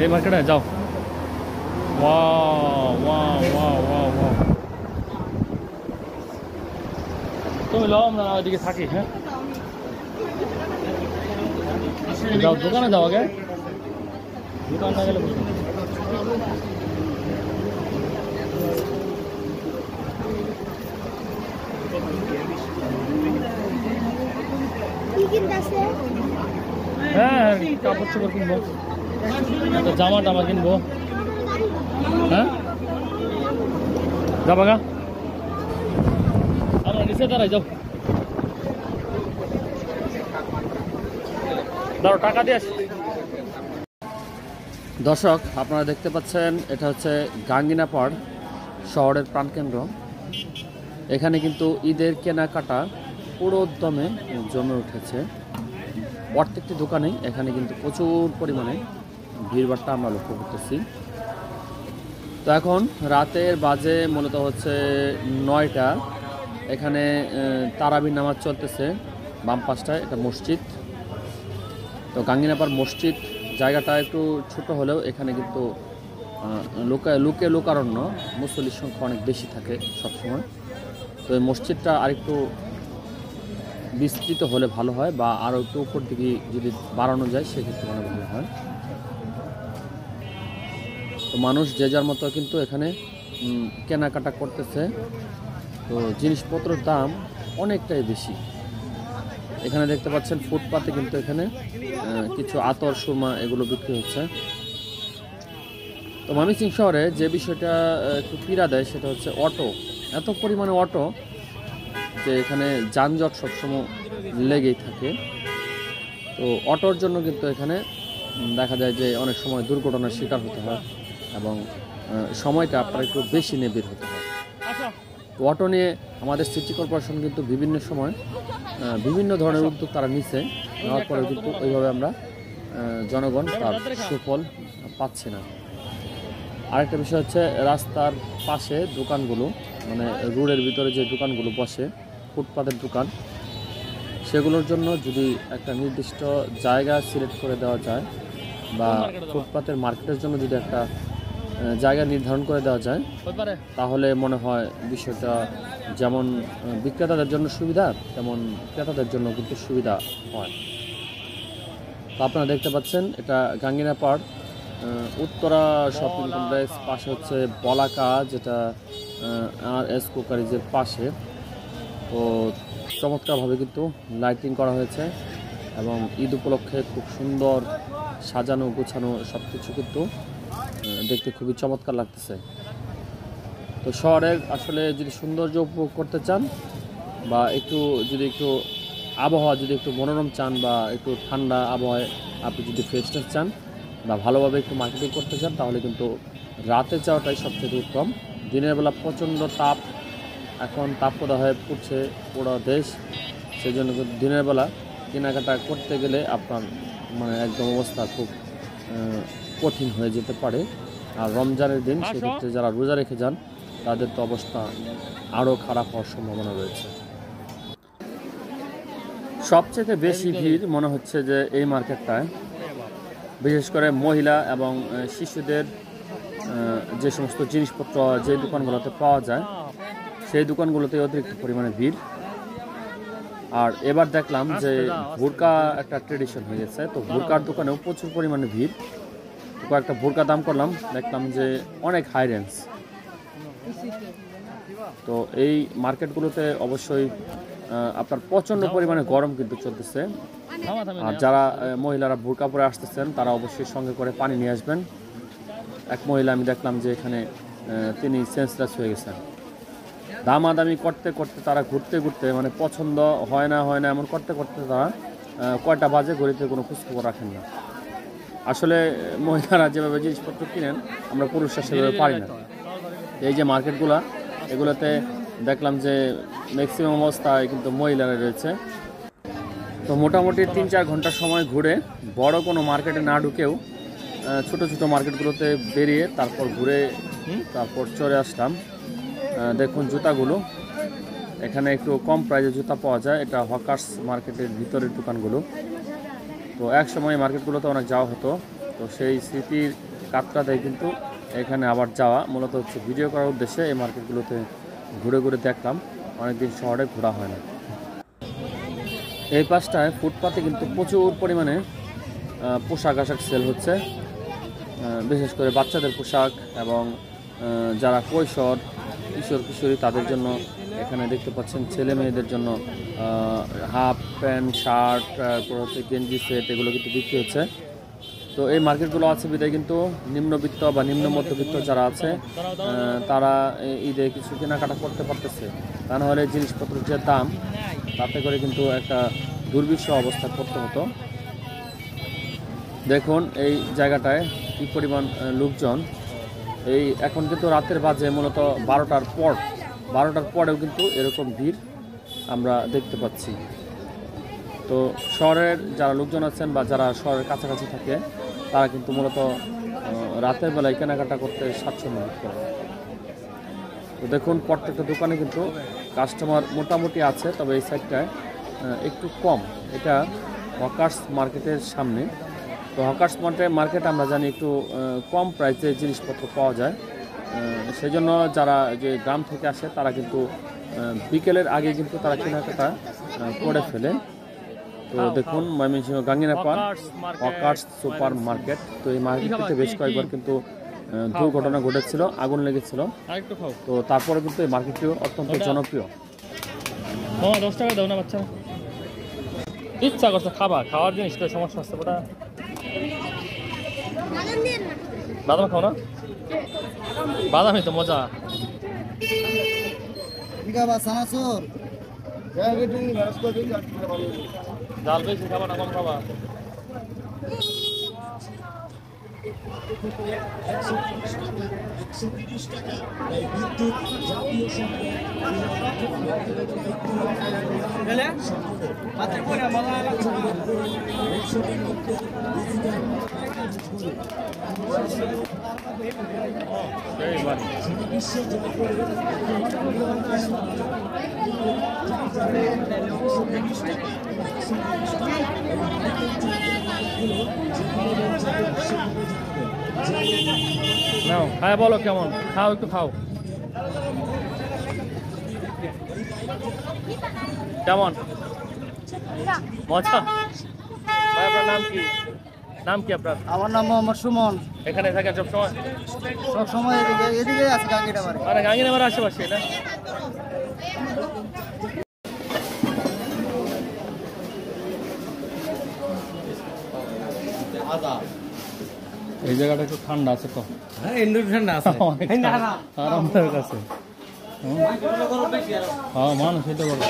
এই মার্কেটে যাও। Wow wow wow wow wow. তুমি লো, আমরা ওইদিকে থাকি। হ্যাঁ যাও, দোকানে যাও আগে, দোকান না গেলে বুঝবো। হ্যাঁ কাপড় চোপড় কিনবো, একটা জামা টামা কিনবো। হ্যাঁ যাবা গা, আমরা নিচে দাঁড়াই, যাও দাঁড়ো, টাকা দিয়ে আসি। দর্শক আপনারা দেখতে পাচ্ছেন এটা হচ্ছে গাঙ্গিনাপাড় শহরের প্রাণকেন্দ্র। এখানে কিন্তু ঈদের কেনাকাটা পুরো দমে জমে উঠেছে। প্রত্যেকটি দোকানেই এখানে কিন্তু প্রচুর পরিমাণে ভিড়ভাট্টা আমরা লক্ষ্য করতেছি। তো এখন রাতের বাজে মূলত হচ্ছে 9টা। এখানে তারাবির নামাজ চলতেছে। বাম পাশটায় এটা মসজিদ। তো গাঙ্গিনাপাড় মসজিদ জায়গাটা একটু ছোট হলেও এখানে কিন্তু লোকারণ্য, মুসল্লির সংখ্যা অনেক বেশি থাকে সবসময়। তো এই মসজিদটা আরেকটু বিস্তৃত হলে ভালো হয়, বা আরও একটু উপর দিকে যদি বাড়ানো যায় সেক্ষেত্রে অনেক ভালো হয়। তো মানুষ যে যার মতো কিন্তু এখানে কেনাকাটা করতেছে। তো জিনিসপত্রের দাম অনেকটাই বেশি। এখানে দেখতে পাচ্ছেন ফুটপাতে কিন্তু এখানে কিছু আতর, সুরমা এগুলো বিক্রি হচ্ছে। তো ময়মনসিংহ শহরে যে বিষয়টা একটু পীড়া দেয় সেটা হচ্ছে অটো। এত পরিমাণে অটো যে এখানে যানজট সবসময় লেগেই থাকে। তো অটোর জন্য কিন্তু এখানে দেখা যায় যে অনেক সময় দুর্ঘটনার শিকার হতে হয়, এবং সময়টা আপনার একটু বেশি নিয়ে বের হতে হয়। তো অটো নিয়ে আমাদের সিটি কর্পোরেশন কিন্তু বিভিন্ন সময় বিভিন্ন ধরনের উদ্যোগ তারা নিচ্ছে, নেওয়ার পরেও কিন্তু ওইভাবে আমরা জনগণ তার সুফল পাচ্ছি না। আরেকটা বিষয় হচ্ছে রাস্তার পাশে দোকানগুলো, মানে রোডের ভিতরে যে দোকানগুলো বসে, ফুটপাতের দোকান, সেগুলোর জন্য যদি একটা নির্দিষ্ট জায়গা সিলেক্ট করে দেওয়া যায়, বা ফুটপাতের মার্কেটের জন্য যদি একটা জায়গা নির্ধারণ করে দেওয়া যায়, তাহলে মনে হয় বিষয়টা যেমন বিক্রেতাদের জন্য সুবিধা, তেমন ক্রেতাদের জন্য কিন্তু সুবিধা হয়। তো আপনারা দেখতে পাচ্ছেন এটা গাঙ্গিনাপাড় উত্তরা শপিং কমপ্লেক্স, পাশে হচ্ছে বলাকা, যেটা আর এস কুকারিজের পাশে। তো চমৎকারভাবে কিন্তু লাইটিং করা হয়েছে, এবং ঈদ উপলক্ষে খুব সুন্দর সাজানো গোছানো সব কিছু কিন্তু দেখতে খুবই চমৎকার লাগতেছে। তো শহরের আসলে যদি সৌন্দর্য উপভোগ করতে চান, বা একটু আবহাওয়া যদি একটু মনোরম চান, বা একটু ঠান্ডা আবহাওয়ায় আপনি যদি ফ্রেশনেস চান, বা ভালোভাবে একটু মার্কেটিং করতে চান, তাহলে কিন্তু রাতে যাওয়াটাই সবচেয়ে উত্তম। দিনের বেলা প্রচণ্ড তাপ, এখন তাপপ্রদাহ হয়ে পড়ছে পুরো দেশ, সেই জন্য কিন্তু দিনের বেলা কেনাকাটা করতে গেলে আপনার মানে একদম অবস্থা খুব কঠিন হয়ে যেতে পারে। আর রমজানের দিন সেক্ষেত্রে যারা রোজা রেখে যান তাদের তো অবস্থা আরও খারাপ হওয়ার সম্ভাবনা রয়েছে। সবচেয়ে বেশি ভিড় মনে হচ্ছে যে এই মার্কেটটায়, বিশেষ করে মহিলা এবং শিশুদের যে সমস্ত জিনিসপত্র যে দোকানগুলোতে পাওয়া যায়, সেই দোকানগুলোতে অতিরিক্ত পরিমাণে ভিড়। আর এবার দেখলাম যে ভুরকা একটা ট্রেডিশন হয়ে গেছে, তো ভুরকার দোকানেও প্রচুর পরিমাণে ভিড়। কয়েকটা ভুরকা দাম করলাম, দেখলাম যে অনেক হাই রেঞ্জ। তো এই মার্কেটগুলোতে অবশ্যই আপনার প্রচণ্ড পরিমাণে গরম কিন্তু চলতেছে। আর যারা মহিলারা ভুরকা পরে আসতেছেন তারা অবশ্যই সঙ্গে করে পানি নিয়ে আসবেন। এক মহিলা আমি দেখলাম যে এখানে তিনি সেন্সলেস হয়ে গেছেন। দামাদামি করতে করতে তারা ঘুরতে ঘুরতে, মানে পছন্দ হয় না এমন করতে করতে তারা কয়টা বাজে ঘড়িতে কোনো খোঁজখবর রাখেন না। আসলে মহিলারা যেভাবে জিনিসপত্র কিনেন আমরা পুরুষরা সেভাবে পারি না। এই যে মার্কেটগুলো, এগুলোতে দেখলাম যে ম্যাক্সিমাম অবস্থায় কিন্তু মহিলারা রয়েছে। তো মোটামুটি 3-4 ঘন্টা সময় ঘুরে বড় কোনো মার্কেটে না ঢুকেও ছোট ছোট মার্কেটগুলোতে বেরিয়ে তারপর ঘুরে তারপর চলে আসলাম। দেখুন জুতাগুলো, এখানে একটু কম প্রাইসে জুতা পাওয়া যায়। এটা হকার্স মার্কেটের ভিতরের দোকানগুলো। তো এক সময় মার্কেটগুলোতে অনেক যাওয়া হতো। তো তো সেই স্মৃতির কাটটাতেই কিন্তু এখানে আবার যাওয়া, মূলত হচ্ছে ভিডিও করার উদ্দেশ্যে এই মার্কেটগুলোতে ঘুরে ঘুরে দেখলাম, অনেকদিন শহরে ঘোরা হয় না। এই পাশটায় ফুটপাতে কিন্তু প্রচুর পরিমাণে পোশাক আশাক সেল হচ্ছে, বিশেষ করে বাচ্চাদের পোশাক এবং যারা কৈশোর কিশোর কিশোরী তাদের জন্য এখানে দেখতে পাচ্ছেন ছেলে মেয়েদের জন্য হাফ প্যান্ট শার্ট, তারপর হচ্ছে গেঞ্জি সেট, এগুলো কিন্তু বিক্রি হচ্ছে। তো এই মার্কেটগুলো আছে বিদায় কিন্তু নিম্নবিত্ত বা নিম্ন মধ্যবিত্ত যারা আছে তারা ঈদে কিছু কেনাকাটা করতে পারতেছে, তা না হলে জিনিসপত্রের যে দাম তাতে করে কিন্তু একটা দুর্বিষহ অবস্থা করতে হতো। দেখুন এই জায়গাটায় কী পরিমাণ লোকজন। এই এখন কিন্তু রাতের বাজে মূলত 12টার পরেও কিন্তু এরকম ভিড় আমরা দেখতে পাচ্ছি। তো শহরের যারা লোকজন আছেন বা যারা শহরের কাছাকাছি থাকে তারা কিন্তু মূলত রাতের বেলায় কেনাকাটা করতে স্বাচ্ছন্দ্য বোধ করে। তো দেখুন প্রত্যেকটা দোকানে কিন্তু কাস্টমার মোটামুটি আছে, তবে এই সাইডটায় একটু কম। এটা হকার্স মার্কেটের সামনে। তো হকার্স মার্কেট আমরা জানি একটু কম প্রাইসে জিনিসপত্র পাওয়া যায়, সেই জন্য যারা যে গ্রাম থেকে আসে তারা কিন্তু বিকেলের আগে কিন্তু তারা কেনাকাটা করে ফেলে। তো দেখুন ময়মনসিংহ গাঙ্গিনাপাড় হকার্স সুপার মার্কেট। তো এই মার্কেটটিতে বেশ কয়েকবার কিন্তু দুর্ঘটনা ঘটেছিল, আগুন লেগেছিল। তো তারপরে কিন্তু এই মার্কেটটি অত্যন্ত জনপ্রিয়। 10 টাকা দাও না বাচ্চা, ইচ্ছা করছে খাওয়ার জিনিস তো সমস্যা আছে। ওটা বাদাম খাও না, বাদামই তো মজা। জাল বেশি খাবা না কম খাবা? নাও হ্যাঁ বলো কেমন, খাও একটু খাও। কেমন মজা? ভাই আপনার নাম কি? নাম কি আপনার? আমার নাম মোহাম্মদ সুমন। এখানে থাকেন সব সময়? সব সময় এদিকে আছে গাঙ্গিনাবাড়ি। মানে গাঙ্গিনাবাড়ি আশেপাশে না? এই জায়গাটা একটু ঠান্ডা আছে তো? হ্যাঁ ইন্ডোর ঠান্ডা আছে। আর আমাদের কাছে হ্যাঁ মানুষ এটা বড়